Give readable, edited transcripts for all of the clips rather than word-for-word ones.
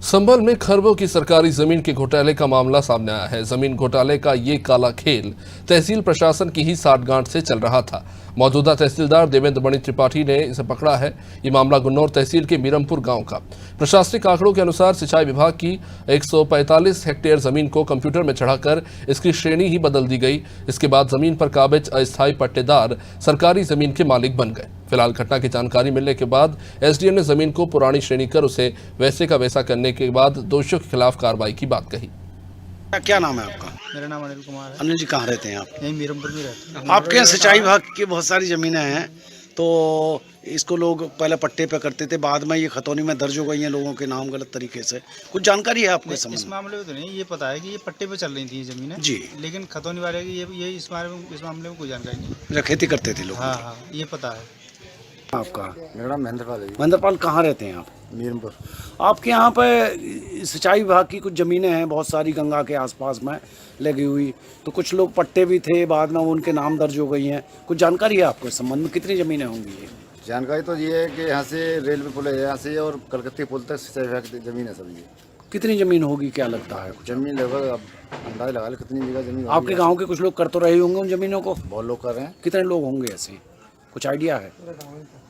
संभल में खरबों की सरकारी जमीन के घोटाले का मामला सामने आया है। जमीन घोटाले का ये काला खेल तहसील प्रशासन की ही साठगांठ से चल रहा था। मौजूदा तहसीलदार देवेंद्र मणि त्रिपाठी ने इसे पकड़ा है। ये मामला गुन्नौर तहसील के मीरमपुर गांव का। प्रशासनिक आंकड़ों के अनुसार सिंचाई विभाग की 145 हेक्टेयर जमीन को कंप्यूटर में चढ़ाकर इसकी श्रेणी ही बदल दी गई। इसके बाद जमीन पर काबिज अस्थायी पट्टेदार सरकारी जमीन के मालिक बन गए। फिलहाल घटना की जानकारी मिलने के बाद एसडीएम ने जमीन को पुरानी श्रेणी कर उसे वैसे का वैसा करने के बाद दोषियों के खिलाफ कार्रवाई की बात कही। क्या नाम है आपका? मेरा नाम अनिल कुमार है। अनिल जी, कहाँ रहते हैं आप? यहीं मीरमपुर में रहते हैं। आपके यहाँ सिंचाई विभाग की बहुत सारी ज़मीनें हैं, तो इसको लोग पहले पट्टे पे करते थे, बाद में ये खतौनी में दर्ज हो गई हैं लोगों के नाम गलत तरीके से। कुछ जानकारी है आपको इस इस संबंध में? मामले में तो नहीं, ये पता है कि ये पट्टे पे चल रही थी ये ज़मीनें जी। लेकिन खतौनी वाले की ये इस मामले में कोई जानकारी नहीं। अच्छा, खेती करते थे लोग। हाँ हाँ, ये पता है। आपका? मेरा नाम महेंद्रपाल है। महेंद्रपाल, कहाँ रहते हैं आप? मीरमपुर। आपके यहाँ पे सिंचाई विभाग की कुछ ज़मीनें हैं बहुत सारी गंगा के आसपास में लगी हुई, तो कुछ लोग पट्टे भी थे, बाद में उनके नाम दर्ज हो गई हैं। कुछ जानकारी है आपको इस संबंध में? कितनी ज़मीनें होंगी ये? जानकारी तो ये है कि यहाँ से रेलवे पुल है, यहाँ से और कलकत्ते पुल तक सिंचाई विभाग की जमीन है सब। ये कितनी ज़मीन होगी, क्या लगता है कुछ? जमीन लगभग अब अंदाजा लगा लो कितनी बीघा जमीन होगी। आपके गाँव के कुछ लोग कर तो रहे होंगे उन ज़मीनों को? बहुत लोग कर रहे हैं, कितने लोग होंगे ऐसे, कुछ आइडिया है?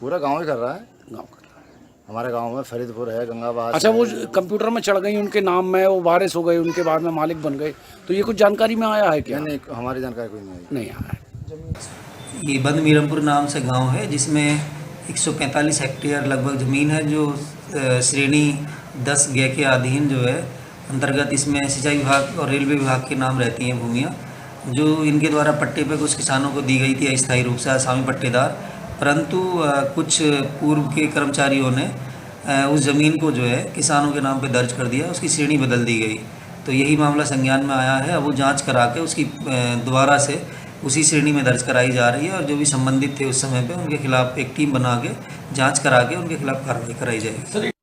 पूरा गाँव ही कर रहा है। गाँव कर रहा है। हमारे गाँव में फरीदपुर है, गंगाबाद। अच्छा, वो कंप्यूटर में चढ़ गई उनके नाम में, वो वारिस हो गए, उनके बाद में मालिक बन गए, तो ये कुछ जानकारी में आया है क्या? नहीं, हमारी जानकारी कोई नहीं है। नहीं आया है। ये बंद मीरमपुर नाम से गांव है जिसमें 145 हेक्टेयर लगभग ज़मीन है जो श्रेणी 10 ग के अधीन जो है अंतर्गत इसमें सिंचाई विभाग और रेलवे विभाग के नाम रहती हैं भूमियाँ, जो इनके द्वारा पट्टे पे कुछ किसानों को दी गई थी अस्थायी रूप से आसामी पट्टेदार। परंतु कुछ पूर्व के कर्मचारियों ने उस ज़मीन को जो है किसानों के नाम पे दर्ज कर दिया, उसकी श्रेणी बदल दी गई। तो यही मामला संज्ञान में आया है। अब वो जांच करा के उसकी दोबारा से उसी श्रेणी में दर्ज कराई जा रही है और जो भी संबंधित थे उस समय पे उनके खिलाफ एक टीम बना के जांच करा के उनके खिलाफ कार्रवाई कराई जाएगी।